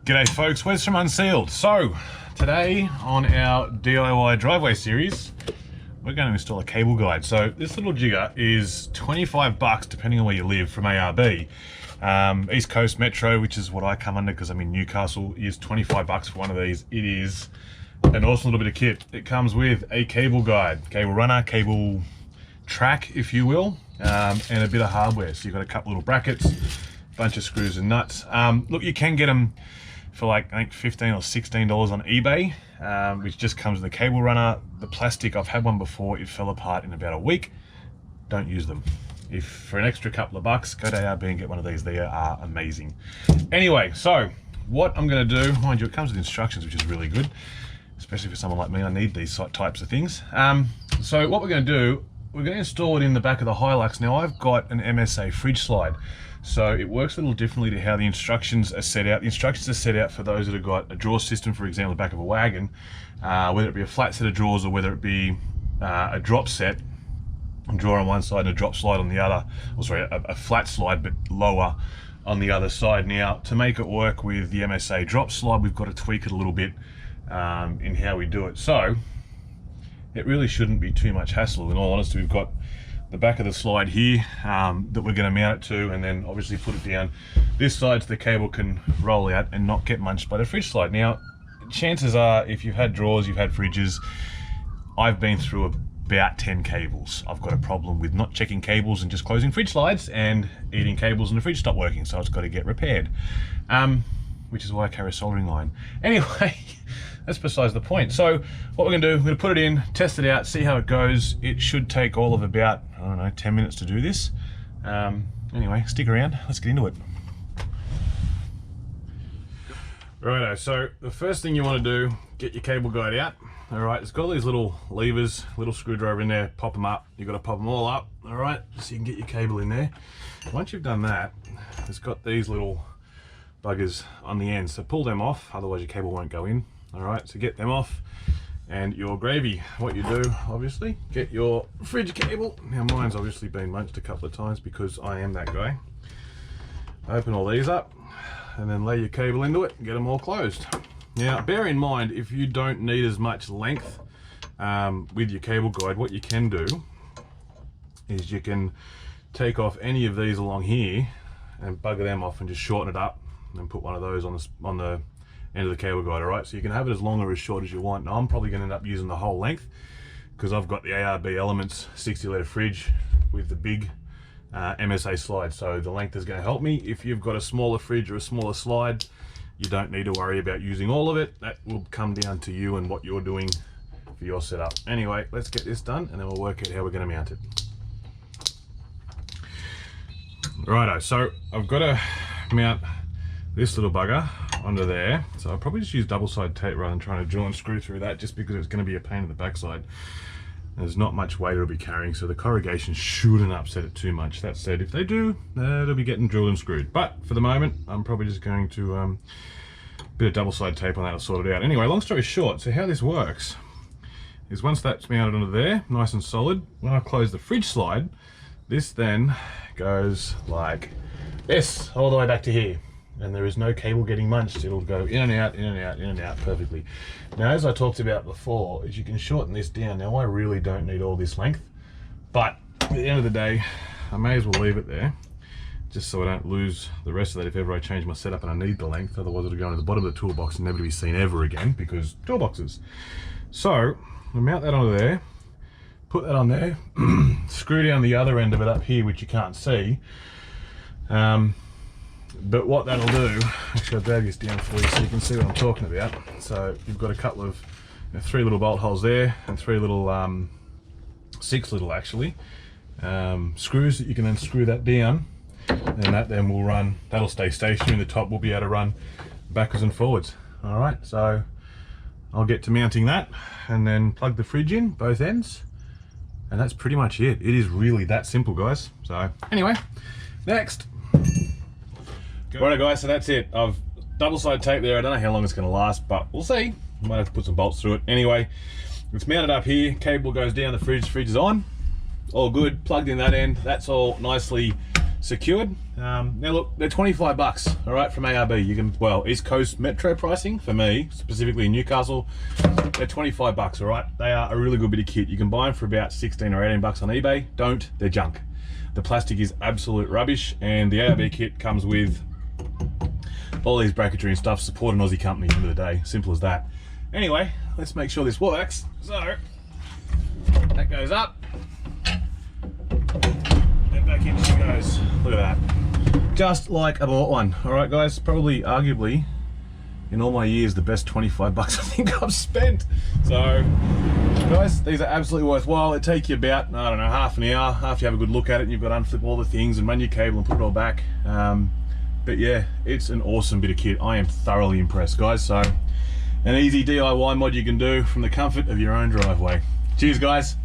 G'day folks, Wes from Unsealed. So, today on our DIY driveway series, we're going to install a cable guide. So this little jigger is 25 bucks depending on where you live from ARB. East Coast Metro, which is what I come under because I'm in Newcastle, is 25 bucks for one of these. It is an awesome little bit of kit. It comes with a cable guide, cable runner, cable track, if you will, and a bit of hardware. So you've got a couple little brackets, bunch of screws and nuts. Look, you can get them for like, I think $15 or $16 on eBay, which just comes with the cable runner. The plastic, I've had one before, it fell apart in about a week. Don't use them. If for an extra couple of bucks, go to ARB and get one of these. They are amazing. Anyway, so what I'm gonna do, mind you, it comes with instructions, which is really good, especially for someone like me. I need these types of things. So what we're gonna do, we're gonna install it in the back of the Hilux. Now I've got an MSA fridge slide. So it works a little differently to how the instructions are set out. The instructions are set out for those that have got a drawer system, for example, the back of a wagon, whether it be a flat set of drawers or whether it be a drop set, a drawer on one side and a drop slide on the other, or sorry, a flat slide but lower on the other side. Now, to make it work with the MSA drop slide, we've got to tweak it a little bit in how we do it. So it really shouldn't be too much hassle. In all honesty, we've got the back of the slide here that we're going to mount it to, and then obviously put it down this side so the cable can roll out and not get munched by the fridge slide. Now, chances are, if you've had drawers, you've had fridges, I've been through about 10 cables. I've got a problem with not checking cables and just closing fridge slides and eating cables and the fridge stopped working, so it's got to get repaired, which is why I carry a soldering iron. Anyway, that's besides the point. So what we're gonna do, we're gonna put it in, test it out, see how it goes. It should take all of about, I don't know, 10 minutes to do this. Anyway, stick around, let's get into it. Righto, so the first thing you wanna do, get your cable guide out. All right, it's got all these little levers, little screwdriver in there, pop them up. You've got to pop them all up, all right, so you can get your cable in there. Once you've done that, it's got these little buggers on the end, so pull them off, otherwise your cable won't go in. All right, so get them off, and your gravy. What you do, obviously, get your fridge cable. Now mine's obviously been munched a couple of times because I am that guy. Open all these up, and then lay your cable into it and get them all closed. Now, bear in mind, if you don't need as much length with your cable guide, what you can do is you can take off any of these along here and bugger them off and just shorten it up and put one of those on the end of the cable guide. All right, so you can have it as long or as short as you want. Now I'm probably going to end up using the whole length because I've got the ARB Elements 60 litre fridge with the big MSA slide, so the length is going to help me. If you've got a smaller fridge or a smaller slide, you don't need to worry about using all of it. That will come down to you and what you're doing for your setup. Anyway, let's get this done and then we'll work out how we're going to mount it. Righto, so I've got to mount this little bugger onto there. So I'll probably just use double-side tape rather than trying to drill and screw through that, just because it's going to be a pain in the backside. There's not much weight it'll be carrying, so the corrugation shouldn't upset it too much. That said, if they do, it'll be getting drilled and screwed. But for the moment, I'm probably just going to bit of double-side tape on that to sort it out. Anyway, long story short, so how this works is once that's mounted onto there, nice and solid, when I close the fridge slide, this then goes like this, all the way back to here. And there is no cable getting munched. It'll go in and out, in and out, in and out perfectly. Now, as I talked about before, is you can shorten this down. Now, I really don't need all this length, but at the end of the day, I may as well leave it there, just so I don't lose the rest of that if ever I change my setup and I need the length. Otherwise, it'll go into the bottom of the toolbox and never to be seen ever again, because toolboxes. So, I'll mount that onto there, put that on there, screw down the other end of it up here, which you can't see. But what that'll do, actually I'll drag this down for you so you can see what I'm talking about. So you've got a couple of, 3 little bolt holes there, and 3 little, 6 little actually, screws that you can then screw that down, and that then will run, that'll stay stationary, and the top will be able to run backwards and forwards. All right, so I'll get to mounting that, and then plug the fridge in, both ends, and that's pretty much it. It is really that simple, guys. So anyway, next. Righto guys, so that's it. I've double-side tape there. I don't know how long it's going to last, but we'll see. Might have to put some bolts through it. Anyway, it's mounted up here. Cable goes down the fridge. Fridge is on. All good. Plugged in that end. That's all nicely secured. Now look, they're 25 bucks, all right, from ARB. You can, well, East Coast Metro pricing for me, specifically in Newcastle, they're 25 bucks, all right? They are a really good bit of kit. You can buy them for about 16 or 18 bucks on eBay. Don't, they're junk. The plastic is absolute rubbish, and the ARB kit comes with all these bracketry and stuff. Support an Aussie company at the end of the day, simple as that. Anyway, let's make sure this works. So, that goes up. Back in she goes. Look at that. Just like I bought one. All right, guys. Probably, arguably, in all my years, the best 25 bucks I think I've spent. So, guys, these are absolutely worthwhile. They take you about, I don't know, half an hour after you have a good look at it, and you've got to unflip all the things and run your cable and put it all back. But yeah, it's an awesome bit of kit. I am thoroughly impressed, guys. So, an easy DIY mod you can do from the comfort of your own driveway. Cheers, guys.